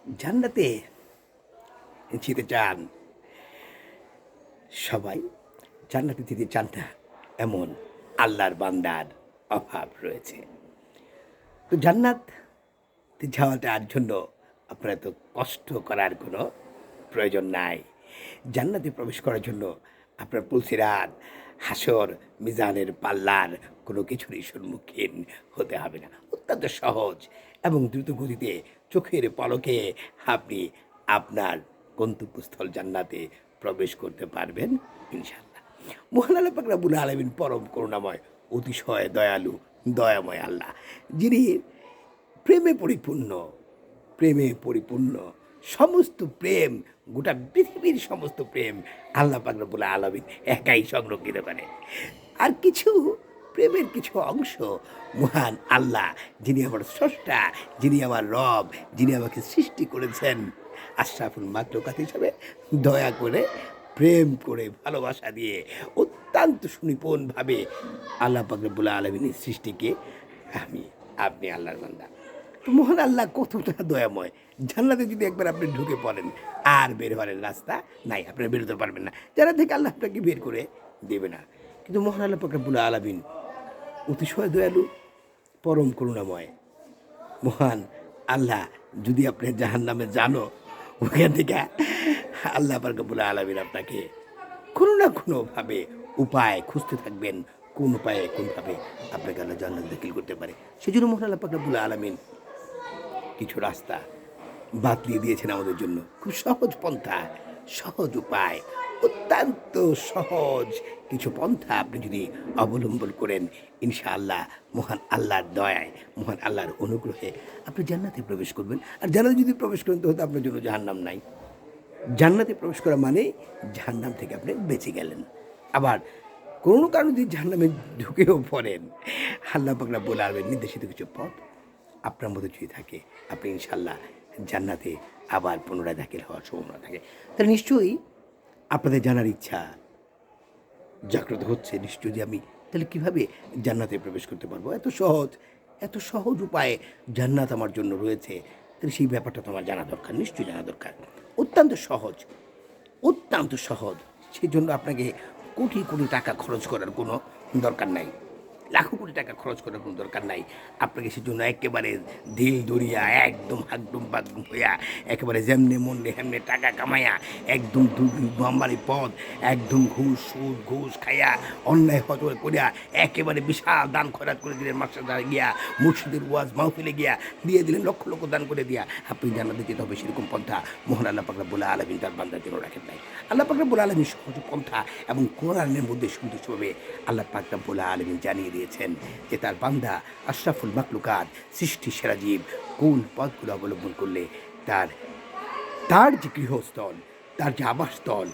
জান্নাতে যেতে চান সবাই, জান্নাতে যেতে চান না এমন আল্লাহর বান্দার অভাব রয়েছে। তো জান্নাতে যাওয়াটার জন্য আপনার তো কষ্ট করার কোনো প্রয়োজন নাই। জান্নাতে প্রবেশ করার জন্য আপনার পুলসিরাত, হাসর, মিজানের পাল্লার কোনো কিছুরই সম্মুখীন হতে হবে না। অত্যন্ত সহজ এবং দ্রুত গতিতে চোখের পলকে আপনি আপনার গন্তব্যস্থল জান্নাতে প্রবেশ করতে পারবেন ইনশাআল্লাহ। মহান আল্লাহ পাক রব্বুল আলামিন পরম করুণাময়, অতিশয় দয়ালু, দয়াময় আল্লাহ, যিনি প্রেমে পরিপূর্ণ সমস্ত প্রেম, গোটা পৃথিবীর সমস্ত প্রেম আল্লাহ পাক রব্বুল আলামিন একাই সংরক্ষিত করে। আর প্রেমের কিছু অংশ মহান আল্লাহ, যিনি আমার স্রষ্টা, যিনি আমার রব, যিনি আমাকে সৃষ্টি করেছেন আশরাফুল মাখলুকাত হিসাবে, দয়া করে, প্রেম করে, ভালোবাসা দিয়ে অত্যন্ত সুনিপুণভাবে আল্লাহ পাক রব্বুল আলামিনের সৃষ্টিকে আপনি আল্লাহর বান্দা। তো মহান আল্লাহ কতটা দয়াময়, জান্নাতে যদি একবার আপনি ঢুকে পড়েন আর বের হওয়ার রাস্তা নাই, আপনি বেরোতে পারবেন না। যারা থেকে আল্লাহ আপনাকে বের করে দেবে না। কিন্তু মহান আল্লাহ পাক রব্বুল আলামিন অতিশয় দয়ালু, পরম করুণাময়। মহান আল্লাহ যদি আপনি জাহান্নামে জানো, ওখান থেকে আল্লাহ পাক রব্বুল আলামিন আপনাকে কোনো না কোনোভাবে উপায় খুঁজতে থাকবেন, কোন উপায়ে কোনভাবে আপনাকে আল্লাহ জান্নাত দাখিল করতে পারে। সেজন্য মহান আল্লাহ পাক রব্বুল আলামিন কিছু রাস্তা বাতলিয়ে দিয়েছেন আমাদের জন্য। খুব সহজ পন্থা, সহজ উপায়, অত্যন্ত সহজ কিছু পন্থা আপনি যদি অবলম্বন করেন, ইনশাআল্লাহ মহান আল্লাহর দয়ায়, মহান আল্লাহর অনুগ্রহে আপনি জান্নাতে প্রবেশ করবেন। আর জান্নাতে যদি প্রবেশ করেন তো হয়তো আপনার জন্য জাহান্নাম নাই। জান্নাতে প্রবেশ করা মানে জাহান্নাম থেকে আপনি বেঁচে গেলেন। আবার কোনো কারণে যদি জাহান্নামে ঢুকেও পড়েন, আল্লাহ পাক রব্বুল আলামিন নির্দেশিত কিছু পথ আপনার মধ্যে যদি থাকে, আপনি ইনশাআল্লাহ জান্নাতে আবার পুনরায় দাখিল হওয়ার সম্ভাবনা থাকে। তাহলে নিশ্চয়ই আপনাদের জানার ইচ্ছা জাগ্রত হচ্ছে, নিশ্চয়ই যে আমি তাহলে কীভাবে জান্নাতে প্রবেশ করতে পারবো। এত সহজ উপায়ে জান্নাত আমার জন্য রয়েছে, তাহলে সেই ব্যাপারটা তো আমার জানা দরকার, নিশ্চয়ই জানা দরকার। অত্যন্ত সহজ। সেজন্য আপনাকে কোটি কোটি টাকা খরচ করার কোনো দরকার নাই, লাখো কোটি টাকা খরচ করার কোনো দরকার নাই। আপনাকে সেজন্য একেবারে দিল দরিয়া একদম হাকডুম বাগডুম হইয়া একেবারে যেমনে মনে হেমনে টাকা কামাইয়া একদম বাম্বারি পথ, একদম ঘুষ খাইয়া অন্যায় হজর করিয়া একেবারে বিশাল দান খয়রাত করে দিলেন, মাকসাদারে গিয়া মুর্শিদের ওয়াজ মাহফিলে গিয়া দিয়ে দিলেন, লক্ষ লক্ষ দান করে দিয়া আপনি জান্নাতে যেতে হবে, সেরকম পন্থা মহান আল্লাহ পাক রব্বুল আলামিন তার বান্দার জন্য রাখেন নাই। আল্লাহ পাক রব্বুল আলামিন সহজ পন্থা এবং কোরআনের মধ্যে সুন্দরভাবে আল্লাহ পাক রব্বুল আলামিন জানিয়ে দিয়েছেন যে তার বান্দা আশরাফুল মাখলুকাত, সৃষ্টি সেরা জীব, কোন পথগুলো অবলম্বন করলে তার যে গৃহস্থল, তার যে আবাসস্থল,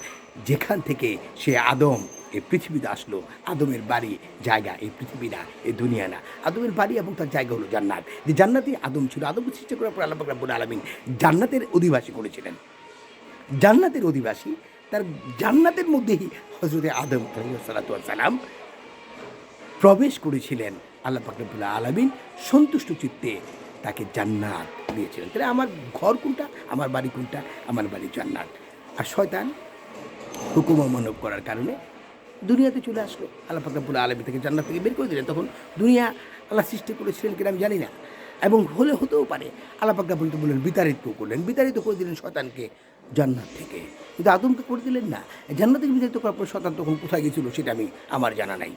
যেখান থেকে সে আদম এই পৃথিবীতে আসলো, আদমের বাড়ি জায়গা এই পৃথিবী না, এই দুনিয়া না, আদমের বাড়ি এবং তার জায়গা হলো জান্নাত। যে জান্নাতে আদম ছিল, আদমকে সৃষ্টি করার পর আল্লাহ পাক রব্বুল আলামিন জান্নাতের অধিবাসী করেছিলেন। জান্নাতের অধিবাসী, তার জান্নাতের মধ্যেই হযরতে আদম আলাইহিস সালাতু ওয়াস সালাম প্রবেশ করেছিলেন। আল্লাহ পাক রব্বুল আলামিন সন্তুষ্ট চিত্তে তাকে জান্নাত দিয়েছিলেন। তাহলে আমার ঘর কোনটা, আমার বাড়ি কোনটা? আমার বাড়ি জান্নাত। আর শয়তান হুকুম অমান্য করার কারণে দুনিয়াতে চলে আসলো। আল্লাহ পাক রব্বুল আলামিন তাকে জান্নাত থেকে বের করে দিলেন। তখন দুনিয়া আল্লাহ সৃষ্টি করেছিলেন কিনা আমি জানি না, এবং হতেও পারে। আল্লাহ পাক রব্বুল বললেন বিতাড়িত করে দিলেন শয়তানকে জান্নাত থেকে, কিন্তু আদমকে করে দিলেন না। জান্নাত থেকে বিতাড়িত করার পর শয়তান তখন কোথায় গেছিল সেটা আমার জানা নাই।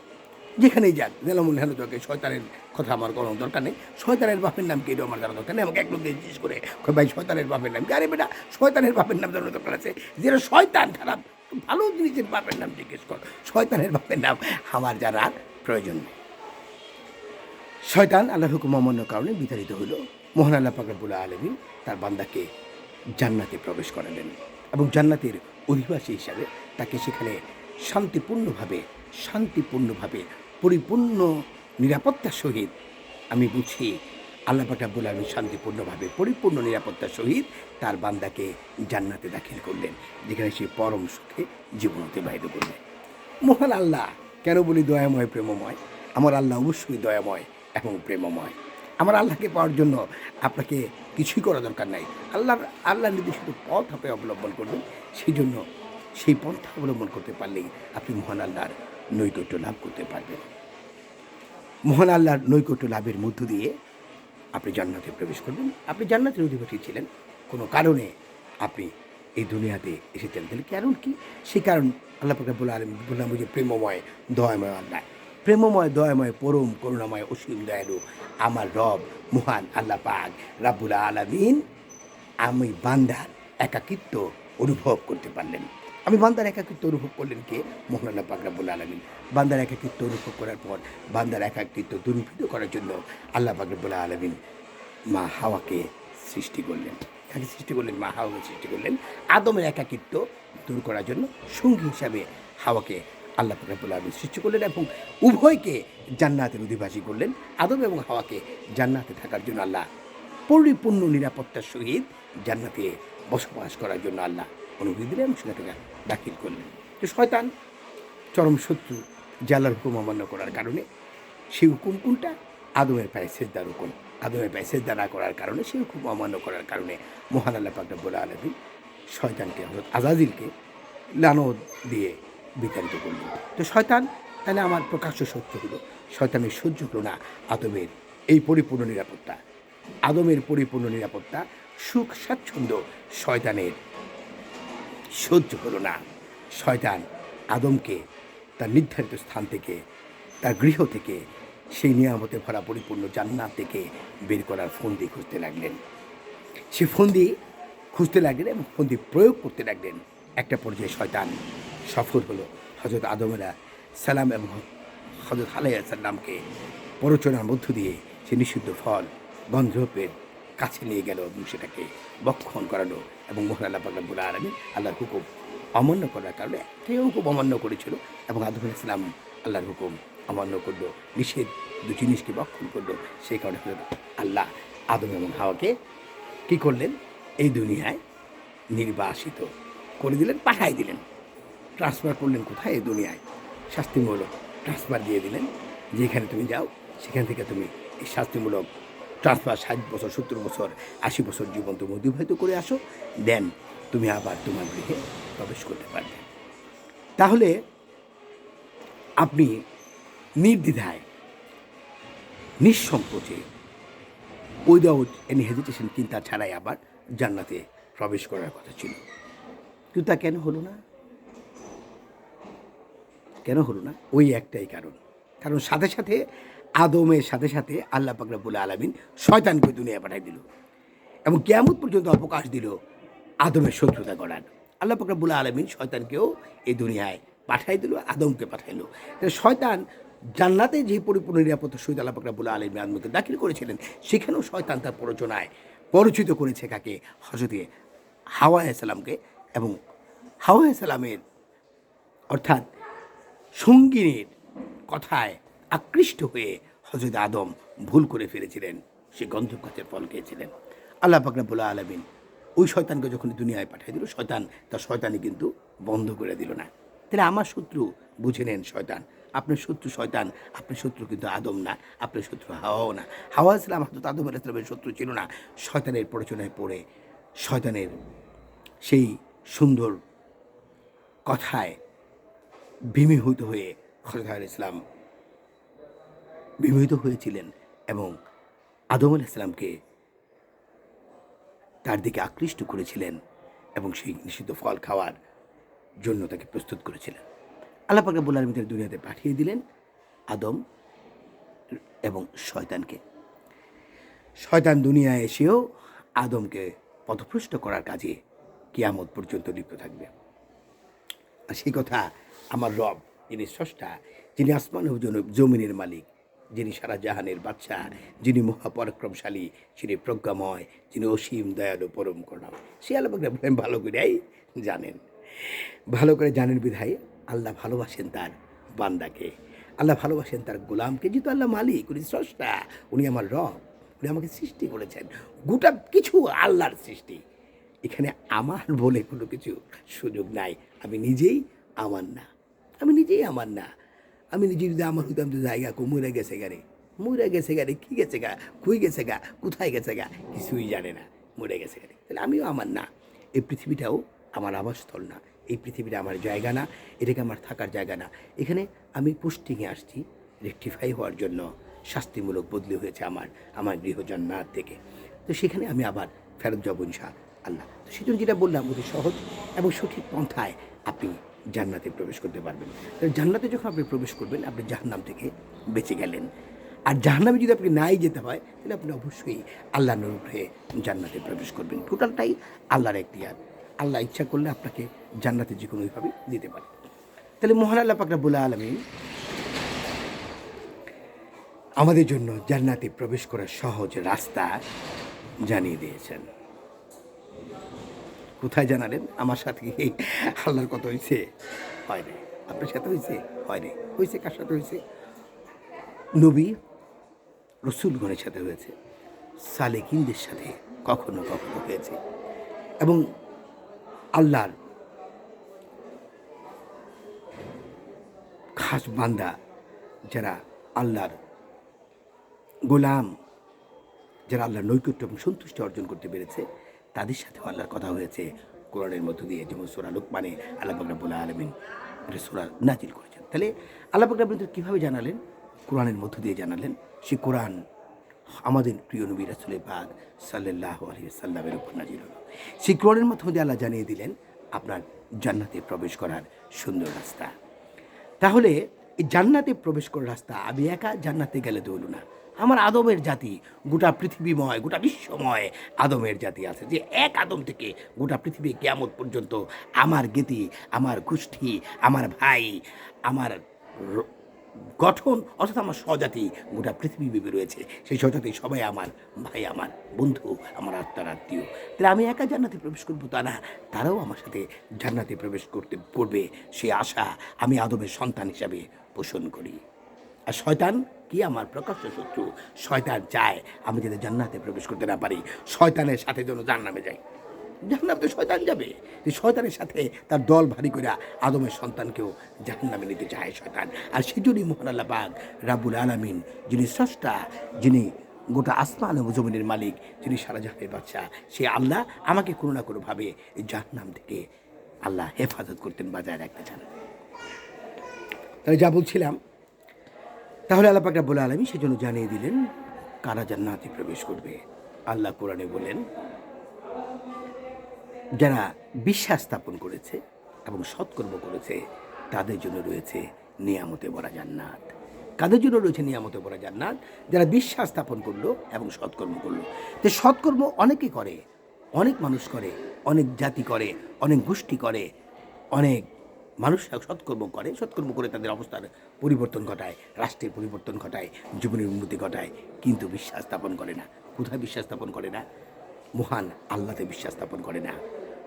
যেখানেই যাক, জেলামুল হেনতকে শয়তানের কথা আমার কোনো দরকার নেই। শয়তানের বাপের নাম কি এটাও আমার জানা দরকার নেই। আমাকে এক লোক জিজ্ঞেস করে ভাই শয়তানের বাপের নাম কি? আরে বেটা, শয়তানের বাপের নাম জানার দরকার আছে। যেটা শয়তান খারাপ, ভালো জিনিসের বাপের নাম জিজ্ঞেস কর, শয়তানের বাপের নাম আমার জানার প্রয়োজন নেই। শয়তান আল্লাহর হুকুম অমান্যর কারণে বিতাড়িত হলো। মহান আল্লাহ পাক রব্বুল আলামিন তার বান্দাকে জান্নাতে প্রবেশ করালেন এবং জান্নাতের অধিবাসী হিসাবে তাকে সেখানে শান্তিপূর্ণভাবে পরিপূর্ণ নিরাপত্তার সহিত, আমি বুঝি আল্লাহ পাক রব্বুল আলামিন শান্তিপূর্ণভাবে পরিপূর্ণ নিরাপত্তার সহিত তার বান্দাকে জান্নাতে দাখিল করলেন, যেখানে সে পরম সুখে জীবন অতিবাহিত করলেন। মহান আল্লাহ কেন বলি দয়াময় প্রেমময়? আমার আল্লাহ অবশ্যই দয়াময় এবং প্রেমময়। আমার আল্লাহকে পাওয়ার জন্য আপনাকে কিছুই করা দরকার নাই। আল্লাহ নির্দেশিত পথ আপনি অবলম্বন করবেন। সেই জন্য সেই পন্থা অবলম্বন করতে পারলেই আপনি মহান আল্লাহর নৈকট্য লাভ করতে পারবেন। মহান আল্লাহর নৈকট্য লাভের মধ্য দিয়ে আপনি জান্নাতে প্রবেশ করবেন। আপনি জান্নাতের অধিবাসী ছিলেন, কোনো কারণে আপনি এই দুনিয়াতে এসেছেন। তাহলে কারণ কি? সেই কারণ আল্লাহ পাক রব্বুল আলামিন বললাম যে প্রেমময় দয়াময় আল্লাহ, প্রেমময় দয়াময় পরম করুণাময় অসীম দয়ালু আমার রব মহান আল্লাহ পাক রাব্বুল আলামিন আমি বান্দার একাকিত্ব অনুভব করতে পারলেন। আমি বান্দার একাকিত্ব অনুভব করলেন কে? মহান আল্লাহ পাক রব্বুল আলামিন। বান্দার একাকিত্ব অনুভব করার পর বান্দার একাকিত্ব দূরীভূত করার জন্য আল্লাহ পাক রব্বুল আলামিন মা হাওয়াকে সৃষ্টি করলেন। কাকে সৃষ্টি করলেন? মা হাওয়াকে সৃষ্টি করলেন আদমের একাকিত্ব দূর করার জন্য। সঙ্গী হিসাবে হাওয়াকে আল্লাহ পাক রব্বুল আলামিন সৃষ্টি করলেন এবং উভয়কে জান্নাতের অধিবাসী করলেন। আদম এবং হাওয়াকে জান্নাতে থাকার জন্য আল্লাহ পরিপূর্ণ নিরাপত্তার সহিত জান্নাতে বসবাস করার জন্য আল্লাহ অনুমতি দিলেন এবং সেখানে দাখিল করলেন। তো শয়তান চরম শত্রু, যে আল্লাহর হুকুম অমান্য করার কারণে। সেই হুকুম কোনটা? আদমের পায়ে সেজদার হুকুম। আদমের পায়ে সেজদা না করার কারণে, সেই হুকুম অমান্য করার কারণে মহান আল্লাহ পাক রব্বুল আলামিন শয়তানকে হযরত আজাজিলকে লানত দিয়ে বিতাড়িত করলেন। তো শয়তান তাহলে আমার প্রকাশ্য শত্রু হলো। শয়তানের সহ্য হলো না আদমের এই পরিপূর্ণ নিরাপত্তা। আদমের পরিপূর্ণ নিরাপত্তা, সুখ স্বাচ্ছন্দ্য শয়তানের সহ্য হলো না। শয়তান আদমকে তার নির্ধারিত স্থান থেকে, তার গৃহ থেকে, সেই নিয়ামতে ভরা পরিপূর্ণ জান্নাত থেকে বের করার ফন্দি খুঁজতে লাগলেন। সে ফন্দি খুঁজতে লাগলেন এবং ফন্দি প্রয়োগ করতে লাগলেন। একটা পর্যায়ে শয়তান সফল হলো। হযরত আদম সালাম এবং হযরত আলাইহিস সালামকে প্ররোচনার মধ্য দিয়ে সে নিষিদ্ধ ফল গন্ধর্বের কাছে নিয়ে গেল এবং সেটাকে ভক্ষণ করালো এবং মহান আল্লাহ পাক রব্বুল আলামিন আল্লাহর হুকুম অমান্য করার কারণে কেউ হুকুম অমান্য করেছিল এবং আদম আলাইহিস সালাম আল্লাহর হুকুম অমান্য করলো, নিষেধ দু জিনিসকে ভক্ষণ করলো। সেই কারণে আল্লাহ আদম এবং হাওয়াকে কী করলেন? এই দুনিয়ায় নির্বাসিত করে দিলেন, পাঠাই দিলেন, ট্রান্সফার করলেন কোথায়? এই দুনিয়ায় শাস্তিমূলক ট্রান্সফার দিয়ে দিলেন। যেখানে তুমি যাও সেখান থেকে তুমি এই শাস্তিমূলক ট্রান্সফার 60 বছর, 70 বছর, 80 বছর জীবন তুমি অতিবাহিত করে আসো, দেন তুমি আবার তোমার গৃহে প্রবেশ করতে পারবে। তাহলে আপনি নির্দ্বিধায়, নিঃসংকোচে, উইদাউট এনি হেজিটেশন, চিন্তা ছাড়াই আবার জান্নাতে প্রবেশ করার কথা ছিল। কিন্তু তা কেন হলো না? কেন হলো না? ওই একটাই কারণ। কারণ সাথে সাথে আদমের সাথে সাথে আল্লাহ পাক রব্বুল আলামিন শয়তানকে দুনিয়ায় পাঠাই দিল এবং কিয়ামত পর্যন্ত অবকাশ দিল আদমের শত্রুতা করার। আল্লাহ পাক রব্বুল আলামিন শয়তানকেও এই দুনিয়ায় পাঠাই দিল, আদমকে পাঠাইল। শয়তান জান্নাতে যে পরিপূর্ণ নিরাপত্তার সহিত আল্লাহ পাক রব্বুল আলামিন আদমকে দাখিল করেছিলেন, সেখানেও শয়তান তার প্ররোচনায় পরিচিত করেছে কাকে? হযরত হাওয়া আলাইহিস সালামকে। এবং হাওয়া আলাইহিস সালামের অর্থাৎ সঙ্গিনীর কথায় আকৃষ্ট হয়ে হযরত আদম ভুল করে ফেলেছিলেন, সে গন্ধব গাছের ফল খেয়েছিলেন। আল্লাহ পাক রব্বুল আলামিন ওই শয়তানকে যখন দুনিয়ায় পাঠিয়ে দিল, শয়তান তার শয়তানি কিন্তু বন্ধ করে দিল না। তাহলে আমার শত্রু বুঝে নেন শয়তান, আপনার শত্রু শয়তান, আপনার শত্রু কিন্তু আদম না, আপনার শত্রু হাওয়াও না। হাওয়া ইসলাম হযরত আদম আলাইহিস সালামের শত্রু ছিল না। শয়তানের প্ররোচনায় পড়ে, শয়তানের সেই সুন্দর কথায় বিমোহিত হয়ে হযরত আলাইহিস সালাম বিমোহিত হয়েছিলেন এবং আদম আলাইহিস সালামকে তার দিকে আকৃষ্ট করেছিলেন এবং সেই নিষিদ্ধ ফল খাওয়ার জন্য তাকে প্রস্তুত করেছিলেন। আল্লাহ পাক রব্বুল আলামিন দুনিয়াতে পাঠিয়ে দিলেন আদম এবং শয়তানকে। শয়তান দুনিয়ায় এসেও আদমকে পথভ্রষ্ট করার কাজে কিয়ামত পর্যন্ত লিপ্ত থাকবে। আর সেই কথা আমার রব, যিনি স্রষ্টা, যিনি আসমান ও জমিনের মালিক, যিনি সারা জাহানের বাদশাহ, যিনি মহাপরাক্রমশালী, যিনি প্রজ্ঞাময়, যিনি অসীম দয়ালু পরম করুণাময়, সে আল্লাহ পাক রব্বুল আলামিন ভালো করেই জানেন। ভালো করে জানেন বিধায় আল্লাহ ভালোবাসেন তার বান্দাকে, আল্লাহ ভালোবাসেন তার গোলামকে। যেহেতু আল্লাহ মালিক, উনি স্রষ্টা, উনি আমার রব, উনি আমাকে সৃষ্টি করেছেন, গোটা কিছু আল্লাহর সৃষ্টি। এখানে আমার বলে কোনো কিছু সুযোগ নাই। আমি নিজেই আমার না, আমি নিজেই আমার না। আমি নিজে যদি আমার হইতাম তো জায়গা কুমুরে গেছে গাড়ি, মরে গেছে গা রে, কী গেছে গা, কই গেছে গা, কোথায় গেছে গা, কিছুই জানে না, মরে গেছে গা রে। তাহলে আমিও আমার না, এই পৃথিবীটাও আমার আবাসস্থল না, এই পৃথিবীটা আমার জায়গা না, এটাকে আমার থাকার জায়গা না। এখানে আমি পোস্টিংয়ে আসছি রেকটিফাই হওয়ার জন্য, শাস্তিমূলক বদলি হয়েছে আমার গৃহ জান্নাত থেকে। তো সেখানে আমি আবার ফেরত যাবো ইনশাআল্লাহ। তো সেজন্য যেটা বললাম, অতি সহজ এবং সঠিক পন্থায় আপনি জান্নাতে প্রবেশ করতে পারবেন। জান্নাতে যখন আপনি প্রবেশ করবেন, আপনি জাহান্নাম থেকে বেঁচে গেলেন। আর জাহান্নামে যদি আপনি নাই যেতে হয়, তাহলে আপনি অবশ্যই আল্লাহর অনুগ্রহে জান্নাতে প্রবেশ করবেন। টোটালটাই আল্লাহর এখতিয়ার। আল্লাহ ইচ্ছা করলে আপনাকে জান্নাতে যে কোনোভাবে দিতে পারে। তাহলে মহান আল্লাহ পাক রব্বুল আলামিন আমাদের জন্য জান্নাতে প্রবেশ করার সহজ রাস্তা জানিয়ে দিয়েছেন। কোথায় জানালেন? আমার সাথে কি আল্লাহর কথা হয়েছে? হয় রে। আপনার সাথে হয়েছে? হয় রে। হয়েছে কার সাথে হয়েছে? নবী রসুলগণের সাথে হয়েছে, সালেকিনদের সাথে কখনো কখনো হয়েছে, এবং আল্লাহর খাস বান্দা যারা আল্লাহর গোলাম, যারা আল্লাহর নৈকট্য এবং সন্তুষ্টি অর্জন করতে পেরেছে, তাদের সাথেও আল্লাহর কথা হয়েছে কোরআনের মধ্য দিয়ে। যেমন সূরা লুকমানে আল্লাহ পাক রব্বুল আলামিন এটা সূরা নাজিল করেছেন। তাহলে আল্লাহ পাক রব্বুল আলামিন কীভাবে জানালেন? কোরআনের মধ্য দিয়ে জানালেন। সে কোরআন আমাদের প্রিয় নবী রাসূল পাক সাল্লাল্লাহু আলাইহি ওয়াসাল্লামের উপর নাজিল হলো। সেই কোরআনের মধ্য দিয়ে আল্লাহ জানিয়ে দিলেন আপনার জান্নাতে প্রবেশ করার সুন্দর রাস্তা। তাহলে এই জান্নাতে প্রবেশ করার রাস্তা আমি একা জান্নাতে গেলে তো হলো না। আমার আদমের জাতি, গোটা পৃথিবীময়, গোটা বিশ্বময় আদমের জাতি আছে, যে এক আদম থেকে গোটা পৃথিবী কিয়ামত পর্যন্ত আমার জ্ঞাতি, আমার গোষ্ঠী, আমার ভাই, আমার গঠন, অর্থাৎ আমার স্বজাতি গোটা পৃথিবীব্যাপী রয়েছে। সেই স্বজাতি সবাই আমার ভাই, আমার বন্ধু, আমার আত্মার আত্মীয়। তাহলে আমি একা জান্নাতে প্রবেশ করবো তা না, তারাও আমার সাথে জান্নাতে প্রবেশ করবে, সে আশা আমি আদমের সন্তান হিসাবে পোষণ করি। আর শয়তান কি? আমার প্রকাশ্য শত্রু। শয়তান চায় আমি যাতে জান্নাতে প্রবেশ করতে না পারি, শয়তানের সাথে যেন জাহান্নামে যাই। জাহান্নামে তো শয়তান যাবে, যে শয়তানের সাথে তার দল ভারী করে আদমের সন্তানকেও জাহান্নামে নিতে চায় শয়তান। আর সেজন্যই মহান আল্লাহ পাক রাব্বুল আলামিন, যিনি স্রষ্টা, যিনি গোটা আসমান ও জমিনের মালিক, যিনি সারা জাহানের বাদশা, সে আল্লাহ আমাকে কোনো না কোনোভাবে এই জাহান্নাম থেকে আল্লাহ হেফাজত করতেন, বাজায় রাখতে চান। তাহলে যা বলছিলাম, তাহলে আল্লাহ পাক রব্বুল আলামিন সেজন্য জানিয়ে দিলেন কারা জান্নাতে প্রবেশ করবে। আল্লাহ কোরআনে বলেন, যারা বিশ্বাস স্থাপন করেছে এবং সৎকর্ম করেছে তাদের জন্য রয়েছে নিয়ামতে ভরা জান্নাত। কাদের জন্য রয়েছে নিয়ামতে ভরা জান্নাত? যারা বিশ্বাস স্থাপন করলো এবং সৎকর্ম করলো। তো সৎকর্ম অনেকে করে, অনেক মানুষ করে, অনেক জাতি করে, অনেক গোষ্ঠী করে, অনেক মানুষরা সৎকর্ম করে তাদের অবস্থার পরিবর্তন ঘটায়, রাষ্ট্রের পরিবর্তন ঘটায়, জীবনের উন্নতি ঘটায়, কিন্তু বিশ্বাস স্থাপন করে না। কোথায় বিশ্বাস স্থাপন করে না? মহান আল্লাহতে বিশ্বাস স্থাপন করে না,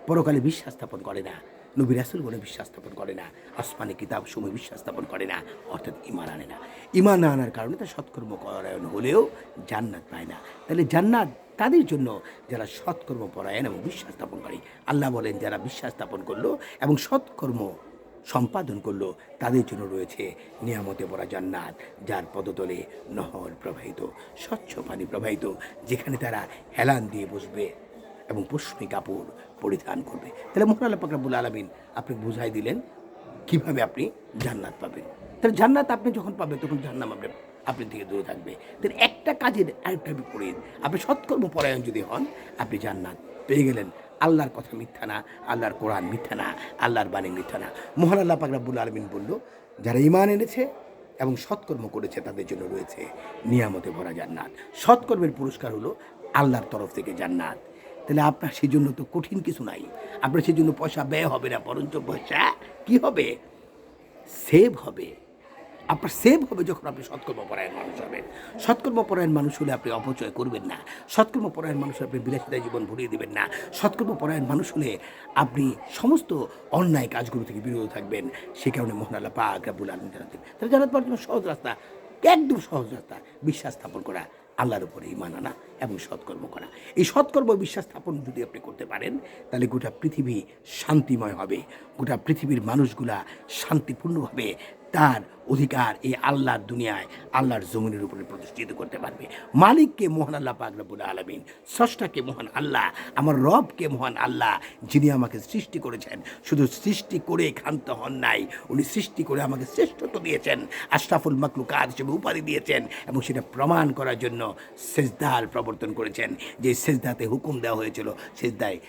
পরকালে বিশ্বাস স্থাপন করে না, নবী রাসূলগণে বিশ্বাস স্থাপন করে না, আসমানি কিতাব সমূহে বিশ্বাস স্থাপন করে না, অর্থাৎ ঈমান আনে না। ঈমান না আনার কারণে তার সৎকর্ম পরায়ণ হলেও জান্নাত পায় না। তাহলে জান্নাত তাদের জন্য যারা সৎকর্ম পরায়ণ এবং বিশ্বাস স্থাপন করে। আল্লাহ বলেন, যারা বিশ্বাস স্থাপন করলো এবং সৎকর্ম সম্পাদন করলো তাদের জন্য রয়েছে নিয়ামতে ভরা জান্নাত, যার পদতলে নহর প্রবাহিত, স্বচ্ছ পানি প্রবাহিত, যেখানে তারা হেলান দিয়ে বসবে এবং পশমি কাপড় পরিধান করবে। তাহলে মহান আল্লাহ পাক রব্বুল আলামিন আপনি বুঝাই দিলেন কীভাবে আপনি জান্নাত পাবেন। তাহলে জান্নাত আপনি যখন পাবেন তখন জাহান্নাম আপনি থেকে দূরে থাকবে। তাহলে একটা কাজের আরেকটা বিপরীত, আপনি সৎকর্ম পরায়ণ যদি হন, আপনি জান্নাত পেয়ে গেলেন। আল্লাহর কথা মিথ্যা না, আল্লাহর কোরআন মিথ্যা না, আল্লাহর বাণী মিথ্যা না। মহান আল্লাহ পাক রব্বুল আলামিন বলল, যারা ঈমান এনেছে এবং সৎকর্ম করেছে তাদের জন্য রয়েছে নিয়ামতে ভরা জান্নাত। সৎকর্মের পুরস্কার হলো আল্লাহর তরফ থেকে জান্নাত। তাহলে আপনার সেই জন্য তো কঠিন কিছু নাই, আপনার সেই জন্য পয়সা ব্যয় হবে না, বরঞ্চ পয়সা কী হবে? সেভ হবে। আপনার সেভ হবে যখন আপনি সৎকর্মপরায়ণ মানুষ হবেন। সৎকর্মপরায়ণ মানুষ হলে আপনি অপচয় করবেন না, সৎকর্মপরায়ণ মানুষ হলে আপনি বিলাসিতায় জীবন ভরিয়ে দেবেন না, সৎকর্মপরায়ণ মানুষ হলে আপনি সমস্ত অন্যায় কাজগুলো থেকে বিরত থাকবেন। সে কারণে মহান আল্লাহ পাক রব্বুল আলামিন জানাতেন, তাহলে জানাতে পারার জন্য সহজ রাস্তা, একদম সহজ রাস্তা, বিশ্বাস স্থাপন করা, আল্লাহর উপরে ঈমান আনা এবং সৎকর্ম করা। এই সৎকর্ম বিশ্বাস স্থাপন যদি আপনি করতে পারেন, তাহলে গোটা পৃথিবী শান্তিময় হবে, গোটা পৃথিবীর মানুষগুলা শান্তিপূর্ণভাবে তার অধিকার এই আল্লাহর দুনিয়ায় আল্লাহর জমিনের উপরে প্রতিষ্ঠিত করতে পারবে। মালিককে মহান আল্লাহ পাক রব্বুল আলামিন, স্রষ্টাকে মহান আল্লাহ, আমার রবকে মহান আল্লাহ, যিনি আমাকে সৃষ্টি করেছেন। শুধু সৃষ্টি করে ক্ষান্ত হন নাই, উনি সৃষ্টি করে আমাকে শ্রেষ্ঠত্ব দিয়েছেন, আশরাফুল মাখলুকাত হিসেবে উপাধি দিয়েছেন, এবং সেটা প্রমাণ করার জন্য সেজদার প্রবর্তন করেছেন। যে সেজদাতে হুকুম দেওয়া হয়েছিল, সেজদায়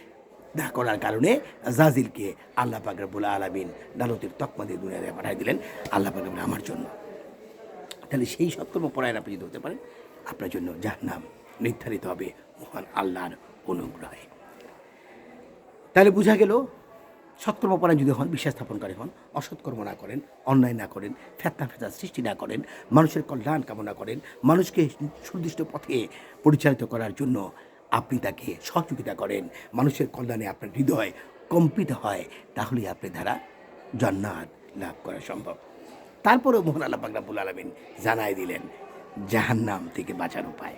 না করার কারণে আজাজিলকে আল্লাহ পাক রব্বুল আলামিন দালতের তকমা দিয়ে দুনিয়াতে পাঠিয়ে দিলেন আল্লাহ পাক রব্বুল আমার জন্য। তাহলে সেই সৎকর্ম পরায়ণ আপনি যদি হতে পারেন, আপনার জন্য জাহান্নাম নির্ধারিত হবে মহান আল্লাহর অনুগ্রহে। তাহলে বোঝা গেল, সৎকর্ম পরায়ণ যদি হন, বিশ্বাস স্থাপনকারী হন, অসৎকর্ম না করেন, অন্যায় না করেন, ফেতনা ফেসাদ সৃষ্টি না করেন, মানুষের কল্যাণ কামনা করেন, মানুষকে সুনির্দিষ্ট পথে পরিচালিত করার জন্য আপনি তাকে সহযোগিতা করেন, মানুষের কল্যাণে আপনার হৃদয় কম্পিত হয়, তাহলেই আপনার দ্বারা জান্নাত লাভ করা সম্ভব। তারপরেও মোহন আল্লাহ পাক রব্বুল আলামিন জানাই দিলেন জাহান্নাম থেকে বাঁচার উপায়।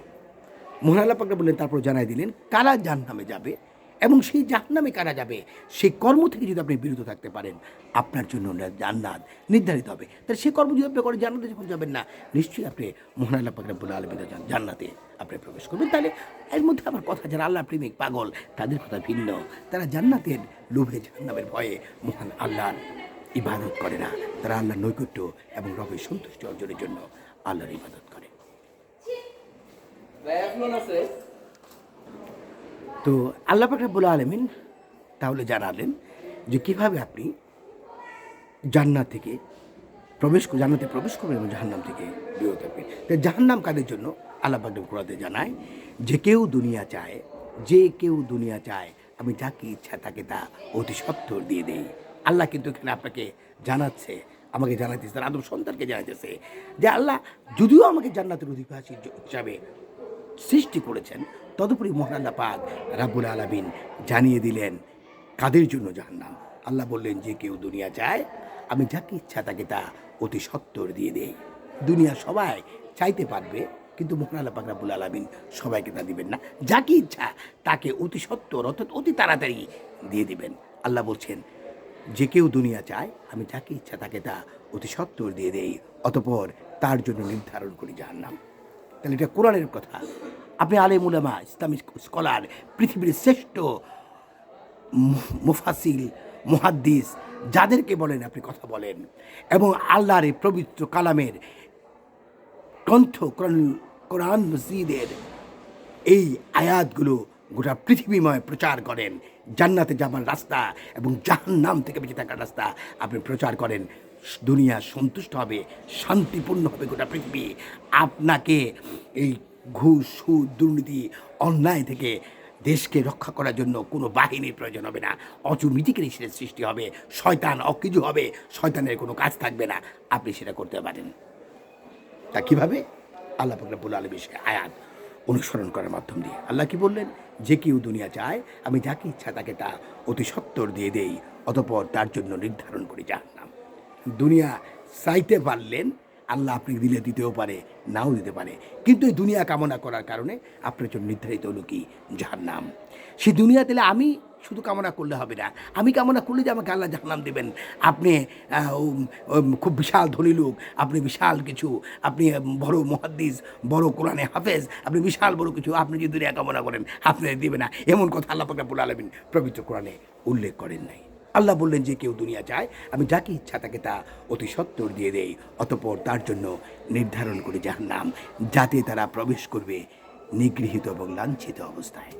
মোহন আল্লাহ পাক বললেন, তারপর জানাই দিলেন কারা জাহান্নামে যাবে এবং সেই জাহান্নামে কারা যাবে, সেই কর্ম থেকে যদি আপনি বিরত থাকতে পারেন, আপনার জন্য জান্নাত নির্ধারিত হবে। তাহলে সেই কর্ম যদি আপনি করেন, জান্নাতে যখন যাবেন না, নিশ্চয়ই আপনি মোহন আল্লাহ পাক রব্বুল আলামিনের জান্নাতে আপনি প্রবেশ করবেন। তাহলে এর মধ্যে আমার কথা, যারা আল্লাহ প্রেমিক পাগল, তাদের কথা ভিন্ন। তারা জান্নাতের লোভে, জাহান্নামের ভয়ে মহান আল্লাহর ইবাদত করে না, তারা আল্লাহর নৈকট্য এবং রবের সন্তুষ্টি অর্জনের জন্য আল্লাহর ইবাদত করে। তো আল্লাহ পাক রব্বুল আলামিন তাহলে জানালেন যে কীভাবে আপনি জান্নাত থেকে জান্নাতে প্রবেশ করবেন এবং জাহান্নাম থেকে বিরত থাকবেন। তাই জাহান্নাম কাদের জন্য আল্লাহ পাক কোরআনে জানায়, যে কেউ দুনিয়া চায় আমি যাকে ইচ্ছা তাকে তা অতি সত্বর দিয়ে দেই। আল্লাহ কিন্তু এখানে আপনাকে জানাচ্ছে, আমাকে জানাইতেছে, তার আদম সন্তানকে জানাইতেছে যে আল্লাহ যদিও আমাকে জান্নাতের অধিবাসী হিসাবে সৃষ্টি করেছেন, তদুপরি মহান আল্লাহ পাক রাব্বুল আলামিন জানিয়ে দিলেন কাদের জন্য জাহান্নাম। আল্লাহ বললেন, যে কেউ দুনিয়া চায় আমি যাকে ইচ্ছা তাকে তা অতি সত্বর দিয়ে দেই। দুনিয়া সবাই চাইতে পারবে, কিন্তু মহান আল্লাহ পাক রাব্বুল আলামিন সবাইকে তা দিবেন না। যাকে ইচ্ছা তাকে অতি সত্বর, অর্থাৎ অতি তাড়াতাড়ি দিয়ে দিবেন। আল্লাহ বলছেন, যে কেউ দুনিয়া চায় আমি যাকে ইচ্ছা তাকে তা অতি সত্বর দিয়ে দেই, অতঃপর তার জন্য নির্ধারণ করি জাহান্নাম। তাহলে এটা কোরআনের কথা। আপনি আলেম উলামা, ইসলামিক স্কলার, পৃথিবীর শ্রেষ্ঠ মুফাসিল, মুহাদ্দিস যাদেরকে বলেন আপনি কথা বলেন, এবং আল্লাহর এই পবিত্র কালামের গ্রন্থ কোরআন মজিদের এই আয়াতগুলো গোটা পৃথিবীময় প্রচার করেন। জান্নাতে যাবার রাস্তা এবং জাহান্নাম থেকে বেঁচে থাকার রাস্তা আপনি প্রচার করেন। দুনিয়া সন্তুষ্ট হবে, শান্তিপূর্ণ হবে গোটা পৃথিবী। আপনাকে এই ঘুষ, সুদ, দুর্নীতি, অন্যায় থেকে দেশকে রক্ষা করার জন্য কোনো বাহিনীর প্রয়োজন হবে না। অটোমেটিক্যালি সেটা সৃষ্টি হবে, শয়তান অকিজু হবে, শয়তানের কোনো কাজ থাকবে না, আপনি সেটা করতে পারেন। তা কীভাবে? আল্লাহ পাক রব্বুল আলামিন সে আয়াত অনুসরণ করার মাধ্যম দিয়ে। আল্লাহ কি বললেন? যে কেউ দুনিয়া চায় আমি যাকে ইচ্ছা তাকে তা অতি সত্বর দিয়ে দেই, অতঃপর তার জন্য নির্ধারণ করি জাহান্নাম। দুনিয়া চাইতে পারলেন আল্লাহ আপনাকে দিলে দিতেও পারে, নাও দিতে পারে, কিন্তু এই দুনিয়া কামনা করার কারণে আপনার জন্য নির্ধারিত হলো কি? জাহান্নাম। সেই দুনিয়া দিলে আমি শুধু কামনা করলে হবে না, আমি কামনা করলে যে আমাকে আল্লাহ জাহান্নাম দেবেন। আপনি খুব বিশাল ধনী লোক, আপনি বিশাল কিছু, আপনি বড় মুহাদ্দিস, বড় কোরআনে হাফেজ, আপনি বিশাল বড় কিছু, আপনি যদি দুনিয়া কামনা করেন আপনি দিবে না, এমন কথা আল্লাহ পাক রব্বুল আলামিন পবিত্র কোরআনে উল্লেখ করেন নাই। আল্লাহ বললেন, যে কেউ দুনিয়া চায় আমি যাকে ইচ্ছা তাকে তা অতি সত্বর দিয়ে দেই, অতঃপর তার জন্য নির্ধারণ করে জাহান্নাম, যাতে তারা প্রবেশ করবে নিগৃহীত এবং লাঞ্ছিত অবস্থায়।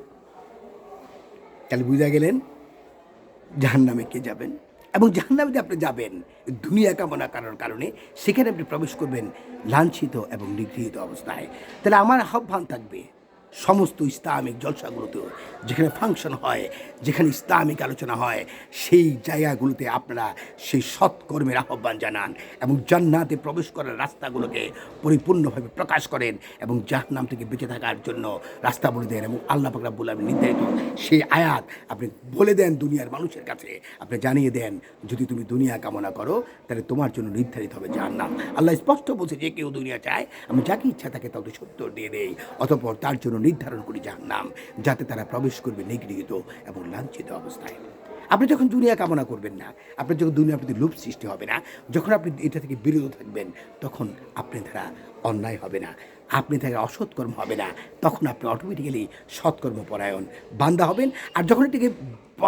তাহলে বুঝা গেলেন জাহান্নামে কে যাবেন, এবং জাহান্নামে আপনি যাবেন দুনিয়া কামনা করার কারণে, সেখানে আপনি প্রবেশ করবেন লাঞ্ছিত এবং নিগৃহীত অবস্থায়। তাহলে আমার আহ্বান থাকবে সমস্ত ইসলামিক জলসাগুলোতেও, যেখানে ফাংশন হয়, যেখানে ইসলামিক আলোচনা হয়, সেই জায়গাগুলোতে আপনারা সেই সৎকর্মের আহ্বান জানান এবং জান্নাতে প্রবেশ করার রাস্তাগুলোকে পরিপূর্ণভাবে প্রকাশ করেন এবং জাহান্নাম থেকে বেঁচে থাকার জন্য রাস্তা বলে দেন। এবং আল্লাহ পাক রব্বুল আলামিন নির্ধারিত সেই আয়াত আপনি বলে দেন দুনিয়ার মানুষের কাছে, আপনি জানিয়ে দেন, যদি তুমি দুনিয়া কামনা করো তাহলে তোমার জন্য নির্ধারিত হবে জাহান্নাম। আল্লাহ স্পষ্ট বলছে, যে কেউ দুনিয়া চায় আমি যাকে ইচ্ছা তাকে তত সত্তর দিয়ে দেই, অতঃপর তার জন্য নির্ধারণ করি জাহান্নাম, যাতে তারা প্রবেশ করবে নিগৃহীত এবং লাঞ্ছিত অবস্থায়। আপনি যখন দুনিয়া কামনা করবেন না, আপনার যখন দুনিয়ার প্রতি লোভ সৃষ্টি হবে না, যখন আপনি এটা থেকে বিরত থাকবেন, তখন আপনি দ্বারা অন্যায় হবে না, আপনি থেকে অসৎকর্ম হবে না, তখন আপনি অটোমেটিক্যালি সৎকর্মপরায়ণ বান্দা হবেন। আর যখন এটাকে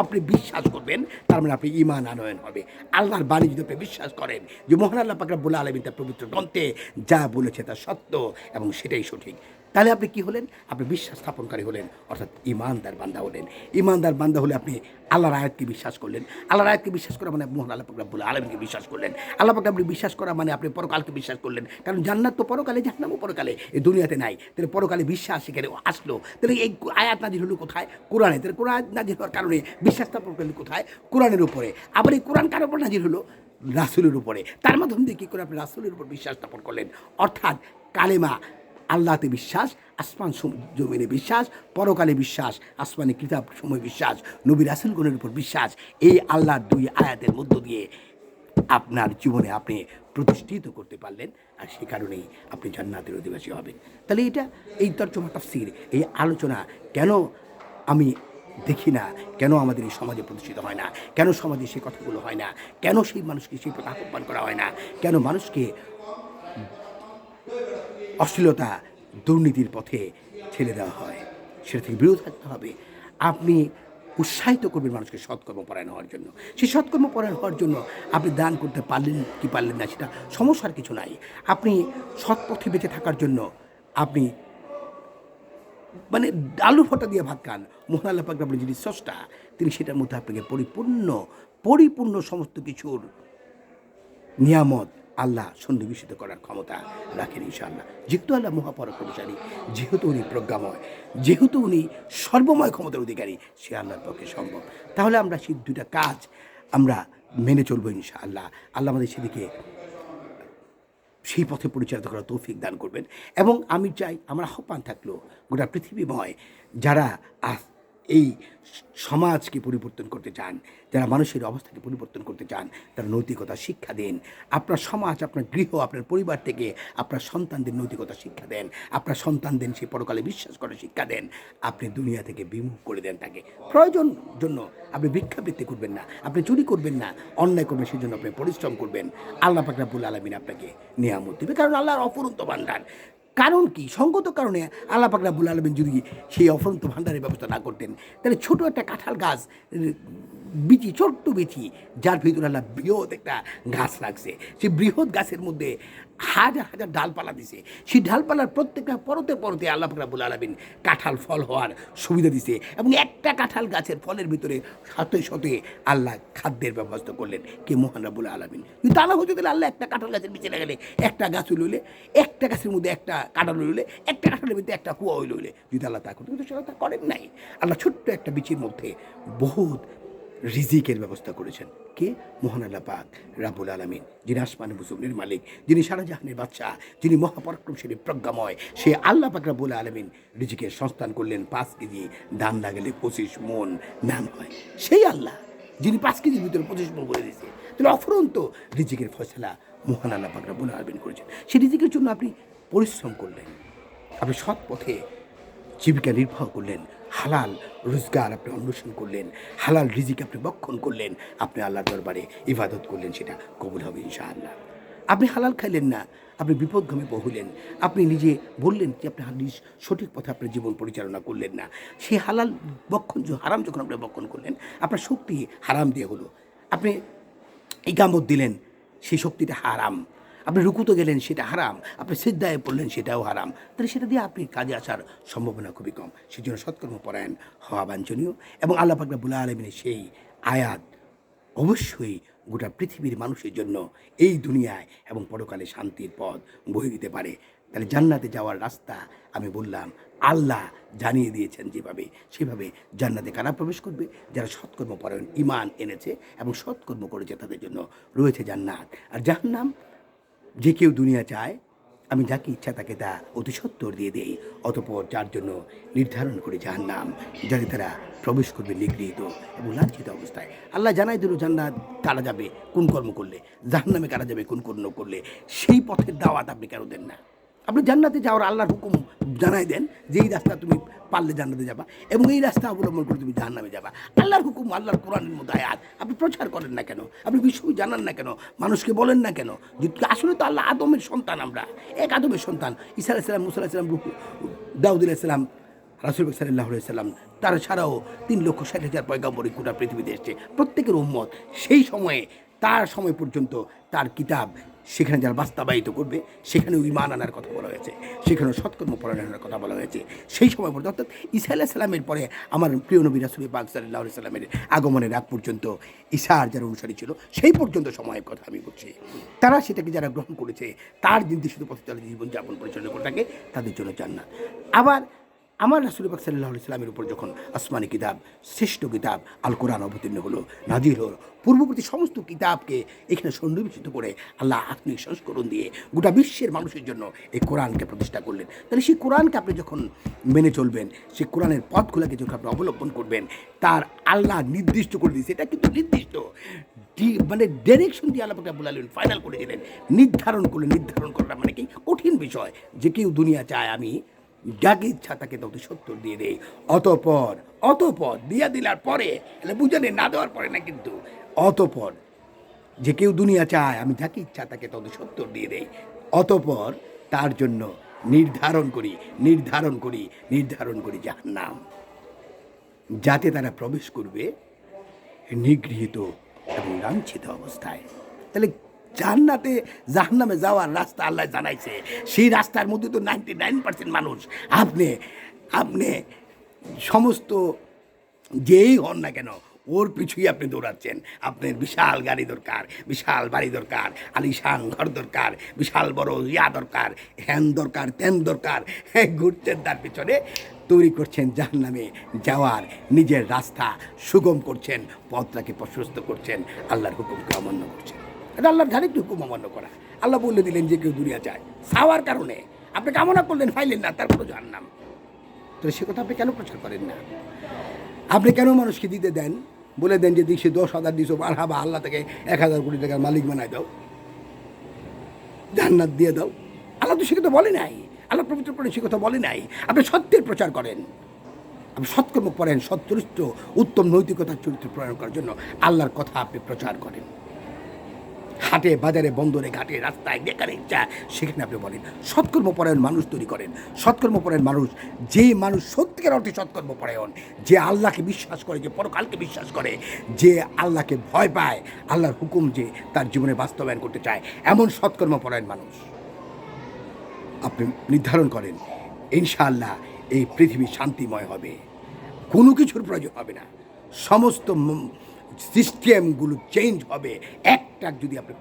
আপনি বিশ্বাস করবেন, তার মানে আপনি ঈমান আনয়ন হবে। আল্লাহর বাণী যদি আপনি বিশ্বাস করেন যে মহান আল্লাহ পাক রব্বুল আলামিন তার পবিত্র গ্রন্থে যা বলেছে তা সত্য এবং সেটাই সঠিক, তাহলে আপনি কি হলেন? আপনি বিশ্বাস স্থাপনকারী হলেন, অর্থাৎ ঈমানদার বান্দা হলেন। ঈমানদার বান্দা হলে আপনি আল্লাহর আয়াতকে বিশ্বাস করলেন। আল্লাহর আয়াতকে বিশ্বাস করা মানে মহান আল্লাহ পাক রব্বুল আলামিনকে বিশ্বাস করলেন। আল্লাহ পাক আপনি বিশ্বাস করা মানে আপনি পরকালকে বিশ্বাস করলেন। কারণ জান্নাত তো পরকালে, জাহান্নামও পরকালে, এই দুনিয়াতে নাই। তাহলে পরকালে বিশ্বাস সেখানে আসলো। তাহলে এই আয়াত নাজিল হলো কোথায়? কোরআনে। তাহলে কোরআন নাজিল হওয়ার কারণে বিশ্বাস স্থাপন করলেন কোথায়? কোরআনের উপরে। আবার এই কোরআন কার উপর নাজিল হলো? রাসূলের উপরে। তার মাধ্যমে দিয়ে কী করে আপনি রাসূলের উপর বিশ্বাস স্থাপন করলেন? অর্থাৎ কালেমা, আল্লাহতে বিশ্বাস, আসমান জমিনে বিশ্বাস, পরকালে বিশ্বাস, আসমানে কিতাব সময় বিশ্বাস, নবী রাসূলগণের উপর বিশ্বাস, এই আল্লাহর দুই আয়াতের মধ্য দিয়ে আপনার জীবনে আপনি প্রতিষ্ঠিত করতে পারলেন, আর সে কারণেই আপনি জান্নাতের অধিবাসী হবেন। তাহলে এটা এই তর্জমা তাফসীর, এই আলোচনা কেন আমি দেখি না, কেন আমাদের এই সমাজে প্রতিষ্ঠিত হয় না, কেন সমাজে সেই কথাগুলো হয় না, কেন সেই মানুষকে সেই পথে আহ্বান করা হয় না, কেন মানুষকে অশ্লীলতা, দুর্নীতির পথে ঠেলে দেওয়া হয়, সেটা থেকে বিরত থাকতে হবে। আপনি উৎসাহিত করবেন মানুষকে সৎকর্মপরায়ণ হওয়ার জন্য। সেই সৎকর্মপরায়ণ হওয়ার জন্য আপনি দান করতে পারলেন কি পারলেন না, সেটা সমস্যার কিছু নাই। আপনি সৎ পথে বেঁচে থাকার জন্য আপনি মানে আলু ফটা দিয়ে ভাত খান, মহান আল্লাহ পাক রব্বুল যিনি স্রষ্টা, তিনি সেটার মধ্যে আপনাকে পরিপূর্ণ সমস্ত কিছুর নিয়ামত আল্লাহ সন্নিবেশিত করার ক্ষমতা রাখেন ইনশাআল্লাহ। যেহেতু আল্লাহ মহাপরাক্রমশালী, যেহেতু উনি প্রজ্ঞাময়, যেহেতু উনি সর্বময় ক্ষমতার অধিকারী, সে আল্লাহর পক্ষে সম্ভব। তাহলে আমরা সেই দুইটা কাজ আমরা মেনে চলবো ইনশাআল্লাহ। আল্লাহ আমাদের সেদিকে সেই পথে পরিচালিত করার তৌফিক দান করবেন। এবং আমি চাই, আমার আহ্বান থাকলো গোটা পৃথিবীময় যারা এই সমাজকে পরিবর্তন করতে চান, যারা মানুষের অবস্থাকে পরিবর্তন করতে চান, তারা নৈতিকতা শিক্ষা দেন। আপনার সমাজ, আপনার গৃহ, আপনার পরিবার থেকে আপনার সন্তানদের নৈতিকতা শিক্ষা দেন। আপনার সন্তানদের সেই পরকালে বিশ্বাস করার শিক্ষা দেন। আপনি দুনিয়া থেকে বিমুখ করে দেন তাকে। প্রয়োজন জন্য আপনি ভিক্ষাবৃত্তি করবেন না, আপনি চুরি করবেন না, অন্যায় করবেন, সেই জন্য আপনি পরিশ্রম করবেন। আল্লাহ পাক রব্বুল আলামিন আপনাকে নিয়ামত দেবে, কারণ আল্লাহর অফুরন্ত ভান্ডার। কারণ কি? সঙ্গত কারণে আল্লাহ পাক রব্বুল আলামিন যদি সেই অফুরন্ত ভান্ডারের ব্যবস্থা না করতেন, তাহলে ছোটো একটা কাঁঠাল গাছ বিচি, ছোট্ট বিচি, যার ভিতরে আল্লাহ বৃহৎ একটা গাছ রাখছে, সেই বৃহৎ গাছের মধ্যে হাজার হাজার ডালপালা দিছে। সেই ডালপালার প্রত্যেকটা পরতে পরতে আল্লাহ পাক রব্বুল আলামিন কাঁঠাল ফল হওয়ার সুবিধা দিছে। এবং একটা কাঁঠাল গাছের ফলের ভিতরে শতে শতে আল্লাহ খাদ্যের ব্যবস্থা করলেন, কে? মহান রব্বুল আলামিন। কিন্তু আল্লাহ হতে দিলে আল্লাহ একটা কাঁঠাল গাছের বিচে লাগালে, একটা গাছ লইলে, একটা গাছের মধ্যে একটা কাঁঠাল লইলে, একটা কাঁঠালের ভিতরে একটা কুয়া লইলে, যদি আল্লাহ তা করতেন, কিন্তু সেটা তা করেন নাই। আল্লাহ ছোট্ট একটা বিচির মধ্যে বহুত রিজিকের ব্যবস্থা করেছেন, কে? মহান আল্লাহ পাক রব্বুল আলামিন, যিনি আসমান ও জমিনের মালিক, যিনি সারা জাহানের বাদশা, যিনি মহাপরাক্রমশালী প্রজ্ঞাময়, সে আল্লাহ পাক রব্বুল আলামিন রিজিকের সংস্থান করলেন 5 কেজি, দান লাগালে 25 মণ নাম হয়। সেই আল্লাহ যিনি 5 কেজির ভিতরে 25 মণ বলে দিয়েছে, তাহলে অফুরন্ত রিজিকের ফয়সালা মহান আল্লাহ পাক রব্বুল আলামিন করেছেন। সেই রিজিকের জন্য আপনি পরিশ্রম করলেন, আপনি সৎ পথে জীবিকা নির্বাহ করলেন, হালাল রোজগার আপনি অন্বেষণ করলেন, হালাল রিজিক আপনি বক্ষণ করলেন, আপনি আল্লাহর দরবারে ইবাদত করলেন, সেটা কবুল হবে ইনশাআল্লাহ। আপনি হালাল খাইলেন না, আপনি বিপদগামী বহুলেন, আপনি নিজে বললেন যে আপনি সঠিক পথে আপনার জীবন পরিচালনা করলেন না। সেই হালাল বক্ষণ, হারাম যখন আপনি বক্ষণ করলেন, আপনার শক্তি হারাম দিয়ে হলো। আপনি ইকামত দিলেন, সেই শক্তিটা হারাম। আপনি রুকুতে গেলেন, সেটা হারাম। আপনি সিজদায় পড়লেন, সেটাও হারাম। তাহলে সেটা দিয়ে আপনি কাজে আসার সম্ভাবনা খুবই কম। সেই জন্য সৎকর্মপরায়ণ হওয়া বাঞ্ছনীয়। এবং আল্লাহ পাক রব্বুল আলামিনের সেই আয়াত অবশ্যই গোটা পৃথিবীর মানুষের জন্য এই দুনিয়ায় এবং পরকালে শান্তির পথ বয়ে দিতে পারে। তাহলে জান্নাতে যাওয়ার রাস্তা আমি বললাম আল্লাহ জানিয়ে দিয়েছেন যেভাবে, সেভাবে জান্নাতে কারা প্রবেশ করবে? যারা সৎকর্মপরায়ণ ঈমান এনেছে এবং সৎকর্ম করেছে, তাদের জন্য রয়েছে জান্নাত। আর জাহান্নাম, যে কেউ দুনিয়া চায়, আমি যাকে ইচ্ছা তাকে তা অতি সত্বর দিয়ে দেই। অতঃপর যার জন্য নির্ধারণ করে জাহান্নাম, যাতে তারা প্রবেশ করবে নিগৃহীত এবং লাঞ্ছিত অবস্থায়। আল্লাহ জানাই দিল জান্নাত কারা যাবে কোন কর্ম করলে, জাহান্নামে কারা যাবে কোন কর্ম করলে। সেই পথের দাওয়াত আপনি কেন দেন না? আপনি জান্নাতে যাওয়ার আল্লাহর হুকুম জানাই দেন যে এই রাস্তা তুমি পারলে জান্নাতে যাবা এবং এই রাস্তা অবলম্বন করে তুমি জাহান্নামে যাবা। আল্লাহর হুকুম, আল্লাহর কোরআনের মধ্যে আয়াত, আপনি প্রচার করেন না কেন? আপনি বিশ্বকে জানান না কেন? মানুষকে বলেন না কেন? যে আসলে তো আল্লাহ আদমের সন্তান, আমরা এক আদমের সন্তান। ঈসা আলাইহিস সালাম, মুসা আলাইহিস সালাম, দাউদ আলাইহিস সালাম, রাসূল সাল্লাল্লাহু আলাইহি সাল্লাম, তারা ছাড়াও 3,60,000 পয়গম্বর গোটা পৃথিবীতে এসেছে, প্রত্যেকের উম্মত। সেই সময়ে তার সময় পর্যন্ত তার কিতাব সেখানে যারা বাস্তবায়িত করবে সেখানেও ঈমান আনার কথা বলা হয়েছে, সেখানেও সৎকর্ম পরায়ণের কথা বলা হয়েছে। সেই সময় পর্যন্ত অর্থাৎ ঈসা আলাইহিস সালামের পরে আমার প্রিয় নবী রাসূল পাক সাল্লাল্লাহু আলাইহি সাল্লামের আগমনের আগ পর্যন্ত ঈসার যারা অনুসারী ছিল সেই পর্যন্ত সময়ের কথা আমি বলছি, তারা সেটাকে যারা গ্রহণ করেছে, তার নির্দিষ্ট পথে তারা জীবনযাপন পরিচালনা করে থাকে, তাদের জন্য জান্নাত। আবার আমার রাসূল পাক সাল্লাল্লাহু আলাইহি সাল্লামের উপর যখন আসমানি কিতাব, শ্রেষ্ঠ কিতাব আল কোরআন অবতীর্ণ হলো, নাজিল হলো, পূর্ববর্তী সমস্ত কিতাবকে এখানে সন্নিবেশিত করে আল্লাহ আধুনিক সংস্করণ দিয়ে গোটা বিশ্বের মানুষের জন্য এই কোরআনকে প্রতিষ্ঠা করলেন। তাহলে সেই কোরআনকে আপনি যখন মেনে চলবেন, সেই কোরআনের পথগুলোকে যখন আপনি অবলম্বন করবেন, তার আল্লাহ নির্দিষ্ট করে দিয়েছে, এটা কিন্তু নির্দিষ্ট মানে ডিরেকশন দিয়ে আল্লাহ রাব্বুল আলামিন ফাইনাল করে দিলেন, নির্ধারণ করলেন। নির্ধারণ করাটা মানে কি কঠিন বিষয়, যে কেউ দুনিয়া চায় আমি যাকে ইচ্ছা তাকে তত সত্তর দিয়ে দেয়। অতপর দিয়া দিলার পরে, বুঝানে না দেওয়ার পরে না, কিন্তু অতপর যে কেউ দুনিয়া চায় আমি যাকে ইচ্ছা তাকে তত সত্তর দিয়ে দেয়, অতপর তার জন্য নির্ধারণ করি জাহান্নাম, যাতে তারা প্রবেশ করবে নিগৃহীত এবং লাঞ্ছিত অবস্থায়। তাহলে জান্নাতে জাহান্নামে যাওয়ার রাস্তা আল্লাহ জানাইছে, সেই রাস্তার মধ্যে তো 99% মানুষ, আপনি সমস্ত যেই হন না কেন ওর পিছুই আপনি দৌড়াচ্ছেন। আপনার বিশাল গাড়ি দরকার, বিশাল বাড়ি দরকার, আলিশান ঘর দরকার, বিশাল বড় দরকার, হ্যান দরকার, ত্যান দরকার, ঘুরছেন তার পিছনে, তৈরি করছেন জাহান্নামে যাওয়ার নিজের রাস্তা সুগম করছেন, পথটাকে প্রশস্ত করছেন, আল্লাহর হুকুমকে অমান্য করছেন। এটা আল্লাহর ধারিক হুকুম অমান্য করা। আল্লাহ বলে দিলেন যে কেউ দুনিয়া চায়, চাওয়ার কারণে আপনি কামনা করলেন, পাইলেন না, তারপরে জাহান্নাম। তো সে কথা আপনি কেন প্রচার করেন না? আপনি কেন মানুষকে দিতে দেন? বলে দেন যে দিশে 10,000 দিছো, আলহাবা আল্লাহ থেকে 1,000 কোটি টাকার মালিক বানায় দাও, জান্নাত দিয়ে দাও। আল্লাহ তো সে কথা বলে নাই, আল্লাহ পবিত্র করে সে কথা বলে নাই। আপনি সত্যের প্রচার করেন, আপনি সৎকর্ম করেন, সৎ চরিত্র, উত্তম নৈতিকতার চরিত্র প্রয়োগ করার জন্য আল্লাহর কথা আপনি প্রচার করেন। হাটে বাজারে বন্দরে ঘাটে রাস্তায় যেখানে ইচ্ছা সেখানে আপনি বলেন। সৎকর্মপরায়ণ মানুষ তৈরি করেন, সৎকর্মপরায়ণ মানুষ, যে মানুষ সত্যিকার অর্থে সৎকর্মপরায়ণ, যে আল্লাহকে বিশ্বাস করে, যে পরকালকে বিশ্বাস করে, যে আল্লাহকে ভয় পায়, আল্লাহর হুকুম যে তার জীবনে বাস্তবায়ন করতে চায়, এমন সৎকর্মপরায়ণ মানুষ আপনি নির্ধারণ করেন, ইনশাআল্লাহ এই পৃথিবী শান্তিময় হবে, কোনো কিছুর প্রয়োজন হবে না, সমস্ত সিস্টেমগুলো চেঞ্জ হবে। একটা যদি আপনি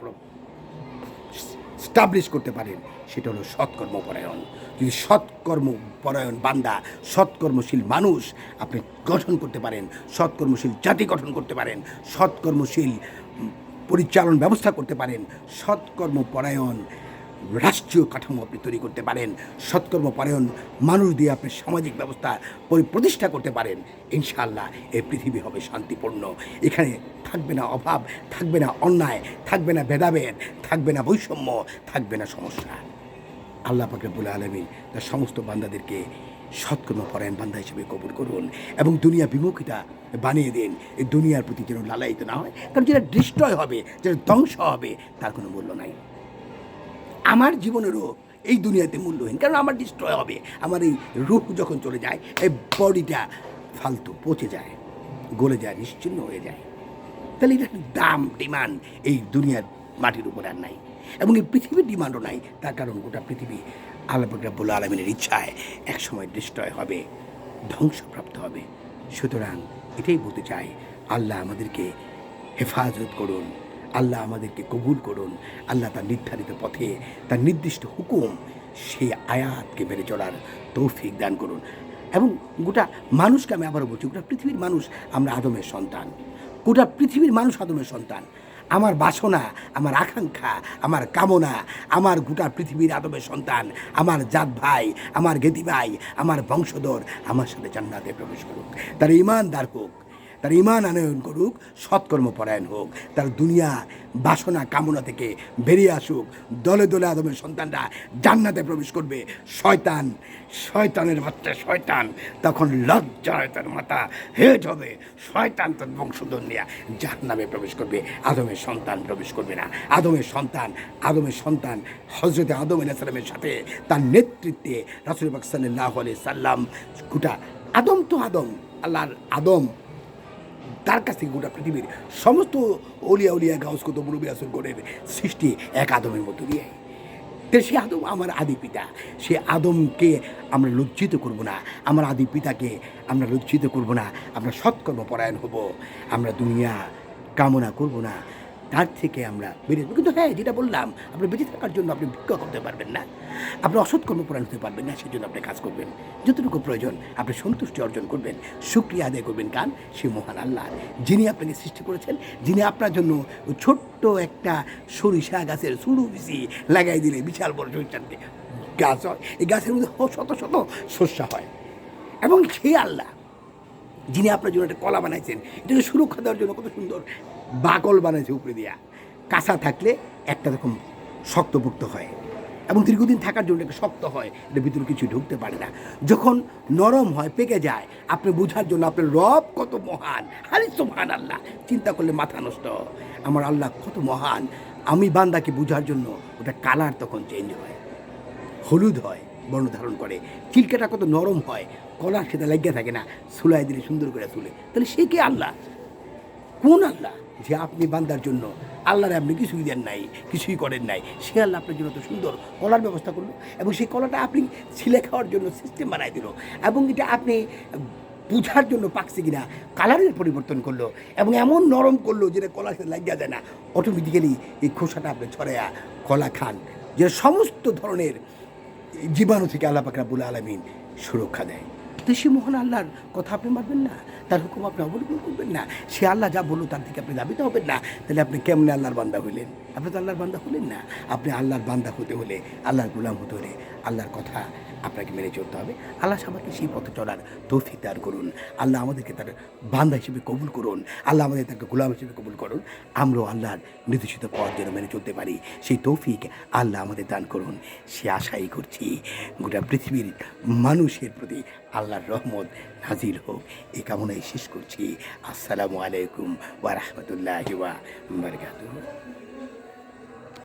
স্টাবলিশ করতে পারেন, সেটা হলো সৎকর্মপরায়ণ। যদি সৎকর্মপরায়ণ বান্দা, সৎকর্মশীল মানুষ আপনি গঠন করতে পারেন, সৎকর্মশীল জাতি গঠন করতে পারেন, সৎকর্মশীল পরিচালন ব্যবস্থা করতে পারেন, সৎকর্মপরায়ণ রাষ্ট্রীয় কাঠামো আপনি তৈরি করতে পারেন, সৎকর্মপরায়ণ মানুষ দিয়ে আপনি সামাজিক ব্যবস্থা প্রতিষ্ঠা করতে পারেন, ইনশাআল্লাহ এই পৃথিবী হবে শান্তিপূর্ণ। এখানে থাকবে না অভাব, থাকবে না অন্যায়, থাকবে না ভেদাভেদ, থাকবে না বৈষম্য, থাকবে না সমস্যা। আল্লাহ পাক রব্বুল আলামিন তার সমস্ত বান্দাদেরকে সৎকর্মপরায়ণ বান্দা হিসেবে কবুল করুন এবং দুনিয়া বিমুখিতা বানিয়ে দিন। এই দুনিয়ার প্রতি যেন লালায়িত না হয়, কারণ যেটা ডিস্ট্রয় হবে, যেটা ধ্বংস হবে, তার কোনো মূল্য নাই। আমার জীবনেরও এই দুনিয়াতে মূল্যহীন, কারণ আমার ডিস্ট্রয় হবে। আমার এই রূপ যখন চলে যায়, এই বডিটা ফালতু পচে যায়, গলে যায়, নিশ্চিহ্ন হয়ে যায়। তাহলে এটা দাম, ডিমান্ড এই দুনিয়ার মাটির উপর আর নাই, এবং এই পৃথিবীর ডিমান্ডও নাই। তার কারণ গোটা পৃথিবী আল্লাহ পাক রব্বুল আলামিনের ইচ্ছায় একসময় ডিস্ট্রয় হবে, ধ্বংসপ্রাপ্ত হবে। সুতরাং এটাই বলতে চাই, আল্লাহ আমাদেরকে হেফাজত করুন, আল্লাহ আমাদেরকে কবুল করুন, আল্লাহ তার নির্ধারিত পথে, তার নির্দিষ্ট হুকুম, সেই আয়াতকে মেনে চলার তৌফিক দান করুন। এবং গোটা মানুষকে আমি আবারও বলছি, গোটা পৃথিবীর মানুষ আমরা আদমের সন্তান, গোটা পৃথিবীর মানুষ আদমের সন্তান। আমার বাসনা, আমার আকাঙ্ক্ষা, আমার কামনা, আমার গোটা পৃথিবীর আদমের সন্তান, আমার জাত ভাই, আমার জ্ঞাতি ভাই, আমার বংশধর আমার সাথে জান্নাতে প্রবেশ করুক, তারা ঈমানদার হোক, তার ঈমান আনয়ন করুক, সৎকর্মপরায়ণ হোক, তার দুনিয়া বাসনা কামনা থেকে বেরিয়ে আসুক। দলে দলে আদমের সন্তানরা জান্নাতে প্রবেশ করবে। শয়তানের বাচ্চা শয়তান তখন লজ্জায় তার মাথা হেট হবে। শয়তান তার বংশধর নিয়ে জাহান্নামে প্রবেশ করবে, আদমের সন্তান প্রবেশ করবে না। আদমের সন্তান হজরতে আদম আলাইহিস সালামের সাথে তার নেতৃত্বে রাসূল পাক সাল্লাল্লাহু আলাইহি সাল্লাম, গোটা আদম তো আল্লাহর আদম, তার কাছ থেকে গোটা পৃথিবীর সমস্ত উলিয়া গাউস কুতুব মুরব্বি রাসূলগণের সৃষ্টি এক আদমের মধ্য দিয়ে। তো সে আদম আমার আদি পিতা, সে আদমকে আমরা লজ্জিত করব না, আমার আদি পিতাকে আমরা লজ্জিত করব না। আমরা সৎকর্মপরায়ণ হব, আমরা দুনিয়া কামনা করব না, তার থেকে আমরা বেরিয়ে আসবো। কিন্তু হ্যাঁ, যেটা বললাম, আপনি বেঁচে থাকার জন্য আপনি ভিক্ষা করতে পারবেন না, আপনি অসৎকর্মপরায়ণ হতে পারবেন না। সেই জন্য আপনি কাজ করবেন, যতটুকু প্রয়োজন আপনি সন্তুষ্টি অর্জন করবেন, শুকরিয়া আদায় করবেন। কারণ সে মহান আল্লাহ, যিনি আপনাকে সৃষ্টি করেছেন, যিনি আপনার জন্য ছোট্ট একটা সরিষা গাছের শুরু বিচি লাগাই দিলে বিশাল বড় সরিষার গাছ হয়। এই গাছের মধ্যে শত শত শস্য হয়। এবং সেই আল্লাহ যিনি আপনার জন্য একটা কলা বানাইছেন, এটাকে সুরক্ষা দেওয়ার জন্য কত সুন্দর বাকল বানাইছে উপরে দিয়া, কাঁচা থাকলে একটা রকম শক্তপোক্ত হয় এবং দীর্ঘদিন থাকার জন্য একটা শক্ত হয়, এটার ভিতরে কিছু ঢুকতে পারে না। যখন নরম হয়, পেকে যায়, আপনি বোঝার জন্য আপনার রব কত মহান। আরে সুবহান আল্লাহ, চিন্তা করলে মাথা নষ্ট। আমার আল্লাহ কত মহান, আমি বান্দাকে বোঝার জন্য ওটা কালার তখন চেঞ্জ হয়, হলুদ হয়, বর্ণ ধারণ করে। চিলকাটা কত নরম হয়, কলার সেটা লাগিয়ে থাকে না, সুলাই দিলে সুন্দর করে তুলে। তাহলে সে কি আল্লাহ? কোন আল্লাহ যে আপনি বান্দার জন্য, আল্লাহরে আপনি কিছুই দেন নাই, কিছুই করেন নাই, সে আল্লাহ আপনার জন্য তো সুন্দর কলার ব্যবস্থা করলো এবং সেই কলাটা আপনি ছিলে খাওয়ার জন্য সিস্টেম বানাই দিল এবং এটা আপনি বুঝার জন্য পাকছে কিনা কালারের পরিবর্তন করলো এবং এমন নরম করলো যেটা কলার সাথে লাগিয়া যায় না। অটোমেটিক্যালি এই খোসাটা আপনি ছড়াইয়া কলা খান, যে সমস্ত ধরনের জীবাণু থেকে আল্লাহ পাক রব্বুল আলামিন সুরক্ষা দেয়। তো সে মহান আল্লাহর কথা আপনি মানবেন না, তার হুকুম আপনি অবলম্বন করবেন না, সে আল্লাহ যা বললো তার থেকে আপনি দাবিতে হবেন না। তাহলে আপনি কেমনে আল্লাহর বান্দা হইলেন? আপনি তো আল্লাহর বান্দা হলেন না। আপনি আল্লাহর বান্দা হতে হলে, আল্লাহর গোলাম হতে হলে আল্লাহর কথা আপনাকে মেনে চলতে হবে। আল্লাহ সবাইকে সেই পথে চলার তৌফিক দান করুন। আল্লাহ আমাদেরকে তার বান্দা হিসেবে কবুল করুন। আল্লাহ আমাদের তাকে গোলাম হিসেবে কবুল করুন। আমরাও আল্লাহর নির্দেশিত পথ যেন মেনে চলতে পারি, সেই তৌফিক আল্লাহ আমাদের দান করুন। সে আশাই করছি গোটা পৃথিবীর মানুষের প্রতি আল্লাহর রহমত নাজিল হোক, এই কামনায় শেষ করছি। আসসালামু আলাইকুম ওয়া রাহমাতুল্লাহি ওয়া বারাকাতুহু।